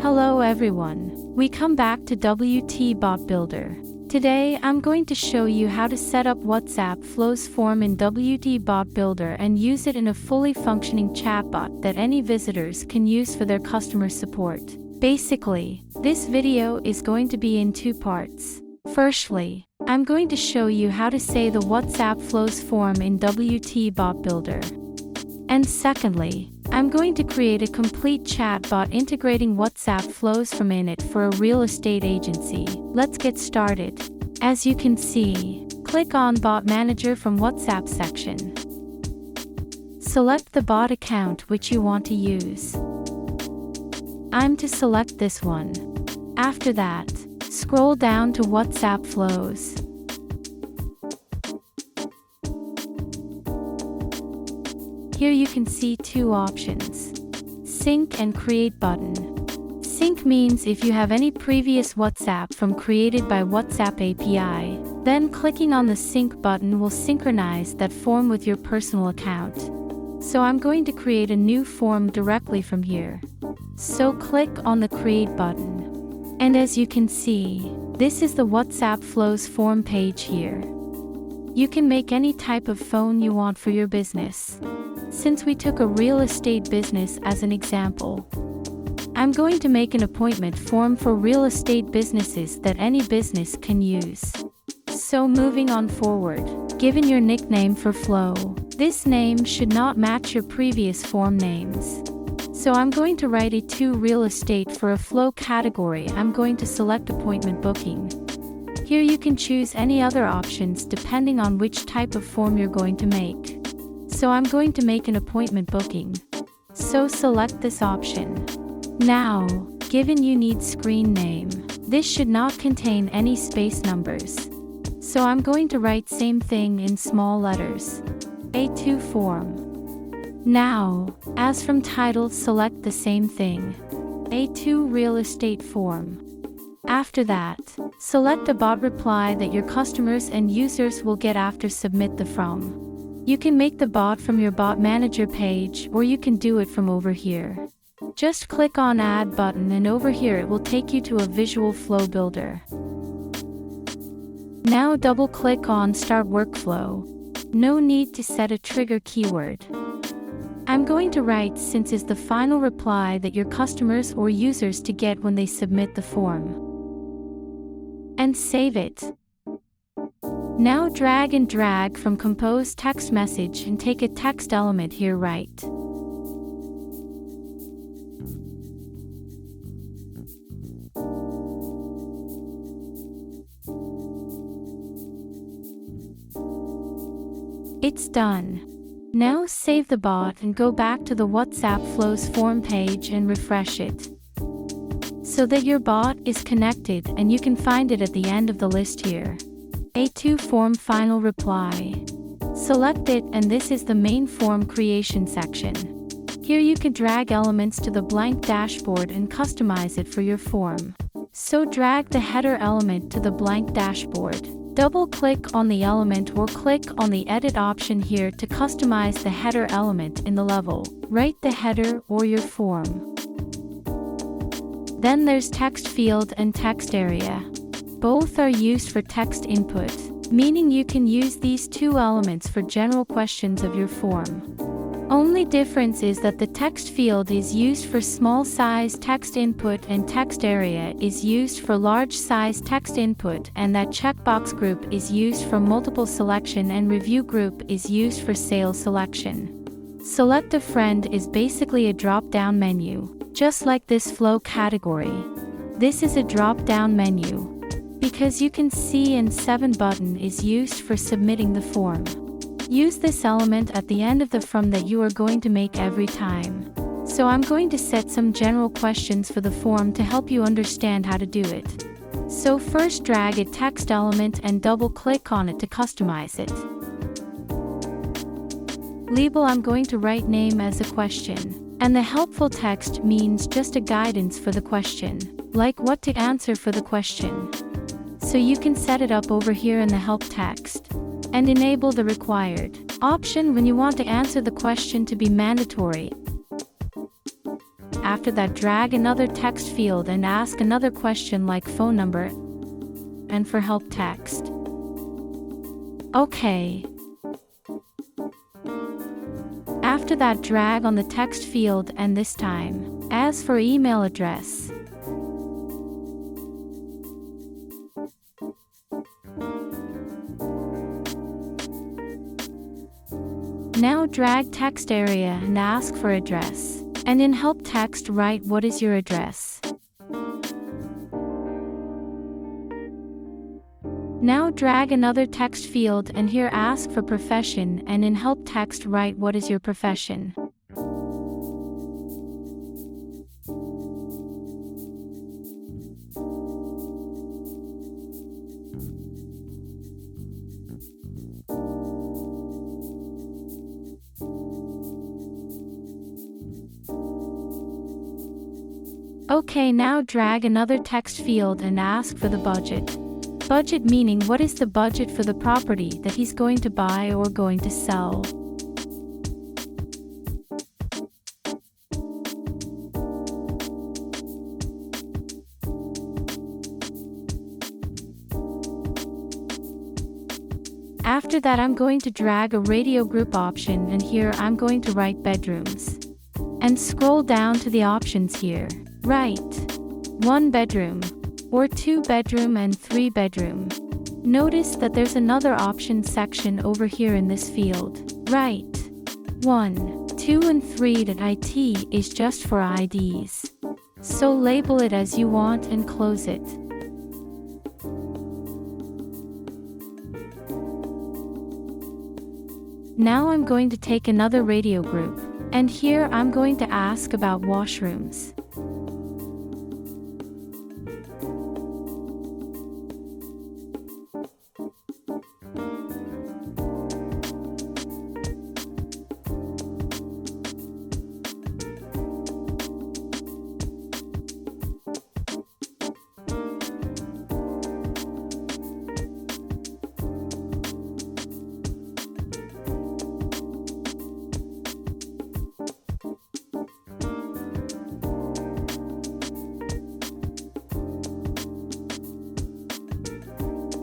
Hello everyone. We come back to Botbuilder. Today I'm going to show you how to set up WhatsApp flows form in Botbuilder and use it in a fully functioning chatbot that any visitors can use for their customer support. Basically, this video is going to be in two parts. Firstly, I'm going to show you how to say the WhatsApp flows form in Botbuilder. And secondly, I'm going to create a complete chatbot integrating WhatsApp flows from in it for a real estate agency. Let's get started. As you can see, click on Bot Manager from WhatsApp section. Select the bot account which you want to use. I'm to select this one. After that, scroll down to WhatsApp flows. Here you can see two options, Sync and Create button. Sync means if you have any previous WhatsApp from created by WhatsApp API, then clicking on the Sync button will synchronize that form with your personal account. So I'm going to create a new form directly from here. So click on the Create button. And as you can see, this is the WhatsApp flows form page here. You can make any type of phone you want for your business. Since we took a real estate business as an example, I'm going to make an appointment form for real estate businesses that any business can use. So moving on forward, given your nickname for flow, this name should not match your previous form names. So I'm going to write it to real estate for a flow category. I'm going to select appointment booking. Here you can choose any other options depending on which type of form you're going to make. So I'm going to make an appointment booking. So select this option. Now, given you need screen name, this should not contain any space numbers. So I'm going to write same thing in small letters. A2 form. Now, as from title, select the same thing. A2 real estate form. After that, select a bot reply that your customers and users will get after submit the from. You can make the bot from your bot manager page or you can do it from over here. Just click on Add button and over here it will take you to a visual flow builder. Now double click on Start Workflow. No need to set a trigger keyword. I'm going to write since is the final reply that your customers or users to get when they submit the form. And save it. Now drag and drag from compose text message and take a text element here right. It's done. Now save the bot and go back to the WhatsApp flows form page and refresh it. So that your bot is connected and you can find it at the end of the list here. A2 form final reply. Select it and this is the main form creation section. Here you can drag elements to the blank dashboard and customize it for your form. So drag the header element to the blank dashboard. Double click on the element or click on the edit option here to customize the header element in the level. Write the header or your form. Then there's text field and text area. Both are used for text input, meaning you can use these two elements for general questions of your form. Only difference is that the text field is used for small size text input and text area is used for large size text input, and that checkbox group is used for multiple selection and review group is used for sales selection. Select a friend is basically a drop-down menu, just like this flow category. This is a drop-down menu. Because you can see and 7 button is used for submitting the form. Use this element at the end of the form that you are going to make every time. So I'm going to set some general questions for the form to help you understand how to do it. So first drag a text element and double click on it to customize it. Label I'm going to write name as a question. And the helpful text means just a guidance for the question, like what to answer for the question. So you can set it up over here in the help text. And enable the required option when you want to answer the question to be mandatory. After that, drag another text field and ask another question like phone number and for help text. Okay. After that, drag on the text field and this time, ask for email address. Now drag text area and ask for address. And in help text, write what is your address. Now drag another text field and here ask for profession, and in help text write what is your profession. Okay, now drag another text field and ask for the budget. Budget meaning what is the budget for the property that he's going to buy or going to sell. After that, I'm going to drag a radio group option and here I'm going to write bedrooms. And scroll down to the options here. Write 1 bedroom, or 2 bedroom and 3 bedroom. Notice that there's another option section over here in this field. Write 1, 2 and 3. That IT is just for IDs. So label it as you want and close it. Now I'm going to take another radio group, and here I'm going to ask about washrooms.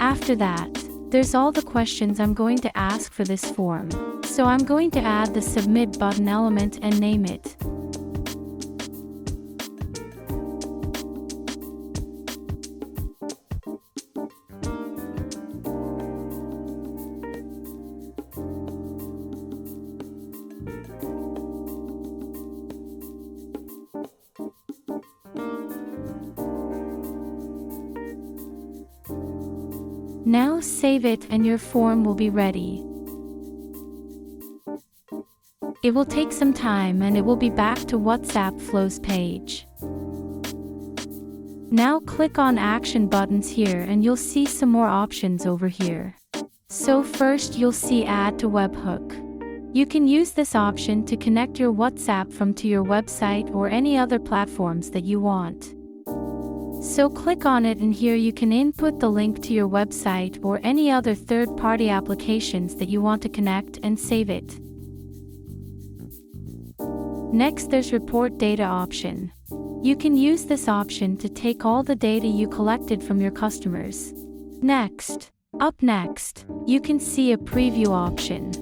After that, there's all the questions I'm going to ask for this form. So I'm going to add the submit button element and name it. Now save it and your form will be ready. It will take some time and it will be back to WhatsApp Flows page. Now click on action buttons here and you'll see some more options over here. So first you'll see add to webhook. You can use this option to connect your WhatsApp to your website or any other platforms that you want. So click on it and here you can input the link to your website or any other third-party applications that you want to connect and save it. Next there's report data option. You can use this option to take all the data you collected from your customers. Up next, you can see a preview option.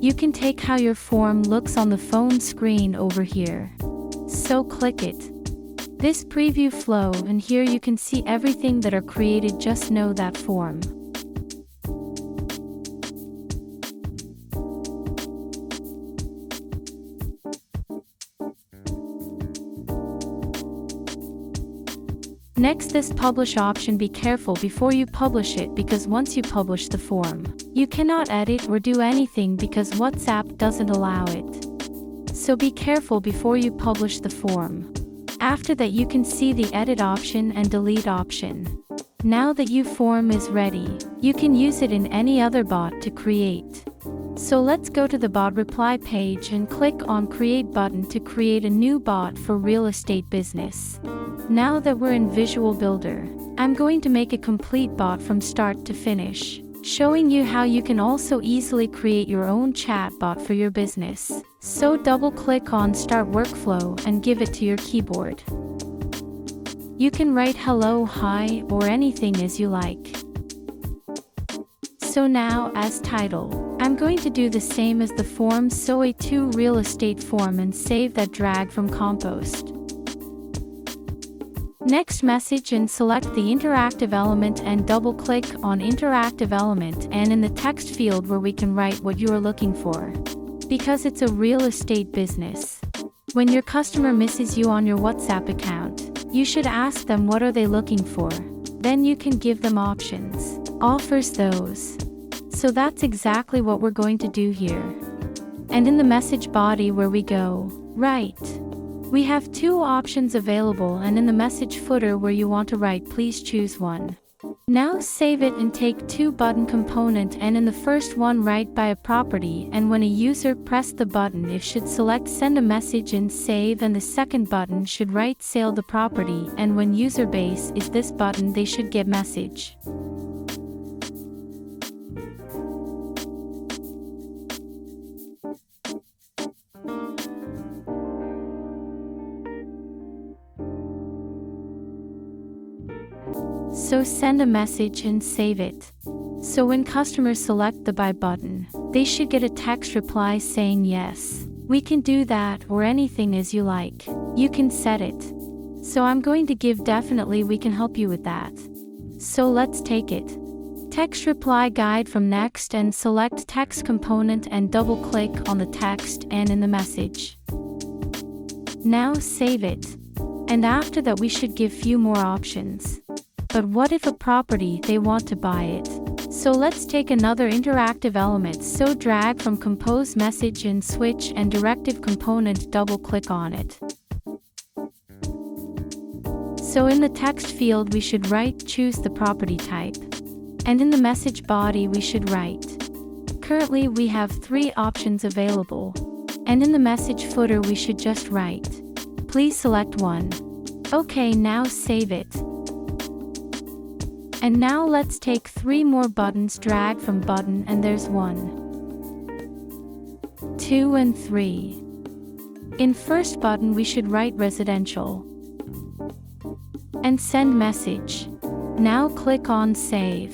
You can take how your form looks on the phone screen over here. So click it. This preview flow and here you can see everything that are created. Just know that form. Next this publish option. Be careful before you publish it because once you publish the form, you cannot edit or do anything because WhatsApp doesn't allow it. So be careful before you publish the form. After that you can see the edit option and delete option. Now that your form is ready, you can use it in any other bot to create. So let's go to the bot reply page and click on create button to create a new bot for real estate business. Now that we're in Visual Builder, I'm going to make a complete bot from start to finish. showing you how you can also easily create your own chatbot for your business. So double-click on Start Workflow and give it to your keyboard. You can write hello, hi, or anything as you like. So now, as title, I'm going to do the same as the form, so a to real estate form, and save that drag from Compost. Next message, and select the interactive element and double-click on interactive element and in the text field where we can write what you are looking for. Because it's a real estate business, when your customer misses you on your WhatsApp account, you should ask them what are they looking for. Then you can give them options, offers those. So that's exactly what we're going to do here. And in the message body where we go, right, we have two options available, and in the message footer where you want to write, please choose one. Now save it and take two button component, and in the first one write by a property, and when a user press the button it should select send a message and save, and the second button should write sale the property, and when user base is this button they should get message. So send a message and save it. So when customers select the buy button, they should get a text reply saying yes, we can do that, or anything as you like. You can set it. So I'm going to give definitely we can help you with that. So let's take it. Text reply guide from next and select text component and double click on the text and in the message. Now save it. And after that we should give few more options. But what if a property they want to buy it? So let's take another interactive element, so drag from compose message and switch and directive component, double click on it. So in the text field we should write choose the property type. And in the message body we should write. Currently we have 3 options available. And in the message footer we should just write, please select one. Okay, now save it. And now let's take 3 more buttons, drag from button, and there's 1, 2 and 3. In first button we should write residential and send message. Now click on save.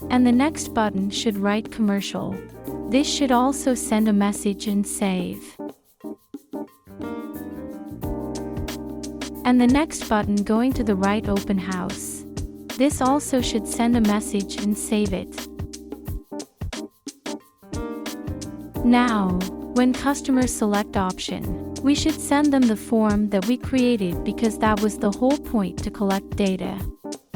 And the next button should write commercial. This should also send a message and save. And the next button going to the right, open house. This also should send a message and save it. Now, when customers select option, we should send them the form that we created, because that was the whole point, to collect data.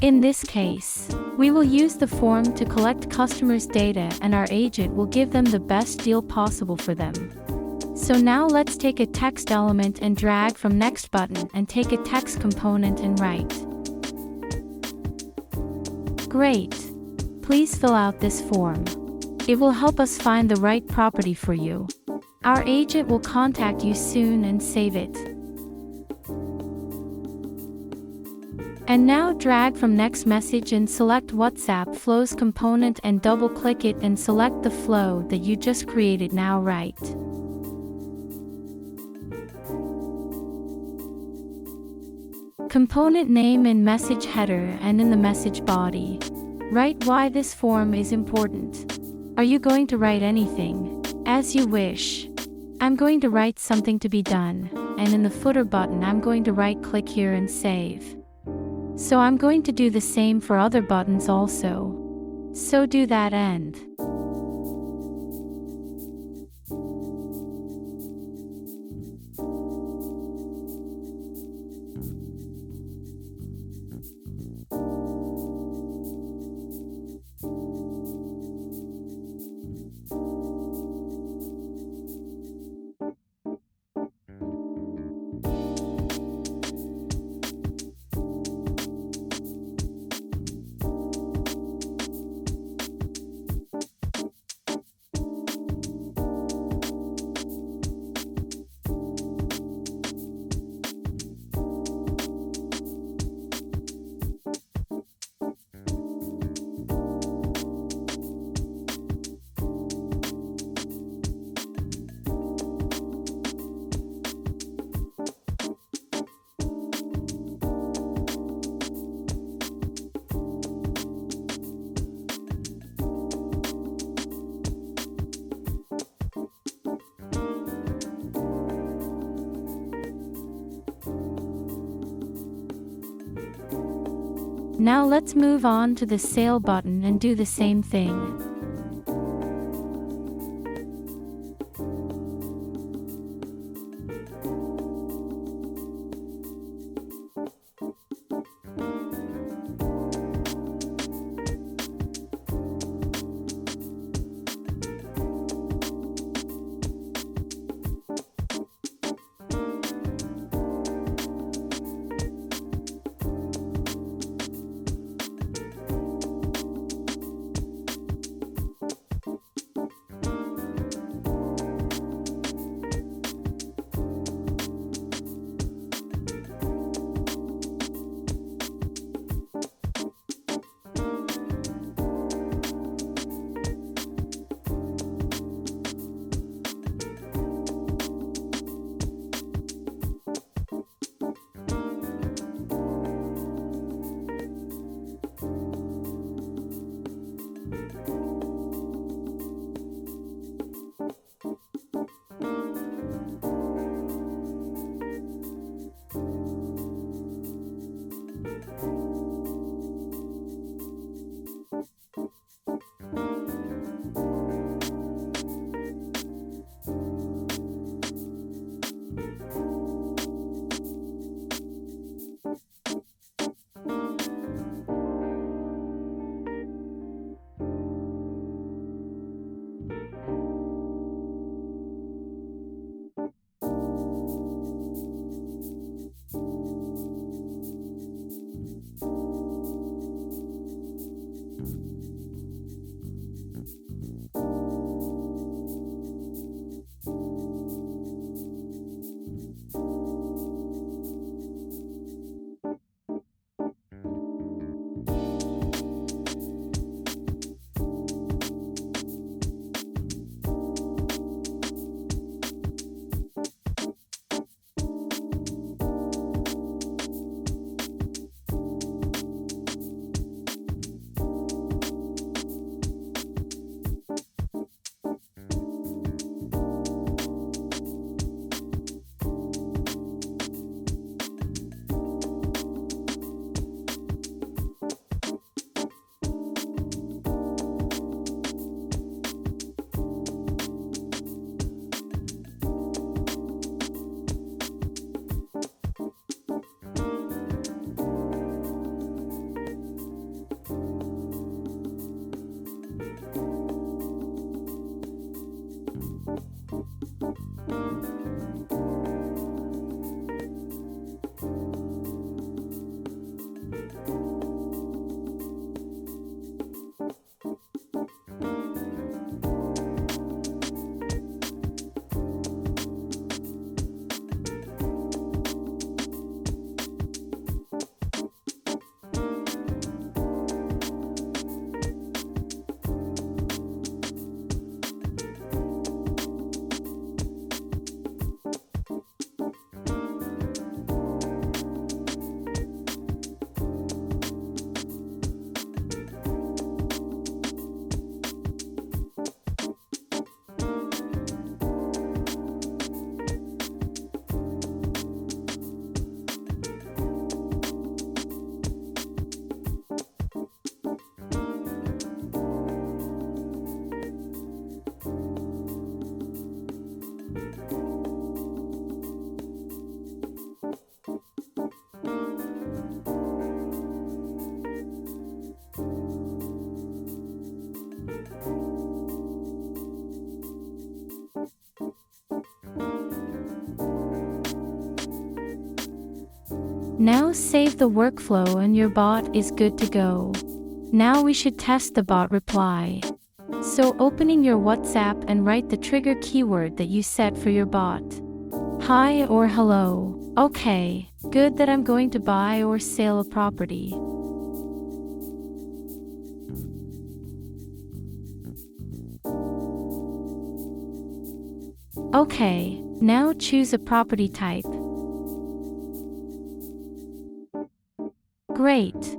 In this case, we will use the form to collect customers' data, and our agent will give them the best deal possible for them. So now let's take a text element and drag from next button and take a text component and write. Great! Please fill out this form. It will help us find the right property for you. Our agent will contact you soon, and save it. And now drag from next message and select WhatsApp flows component and double click it and select the flow that you just created. Now write. Component name in message header, and in the message body, write why this form is important. Are you going to write anything? As you wish. I'm going to write something to be done, and in the footer button I'm going to write click here and save. So I'm going to do the same for other buttons also. So do that and Now let's move on to the sale button and do the same thing. Now save the workflow and your bot is good to go. Now we should test the bot reply. So opening your WhatsApp and write the trigger keyword that you set for your bot. Hi or hello. Okay, good that I'm going to buy or sell a property. Okay, now choose a property type. Great.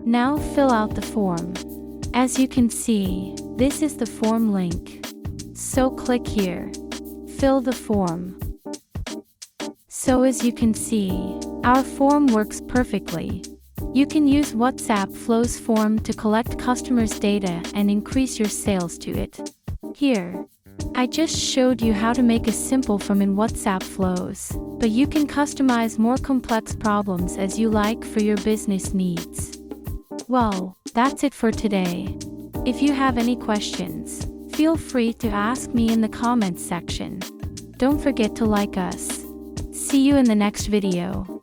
Now fill out the form. As you can see, this is the form link. So click here. Fill the form. So as you can see, our form works perfectly. You can use WhatsApp Flows form to collect customers' data and increase your sales to it. Here, I just showed you how to make a simple form in WhatsApp Flows, but you can customize more complex problems as you like for your business needs. Well, that's it for today. If you have any questions, feel free to ask me in the comments section. Don't forget to like us. See you in the next video.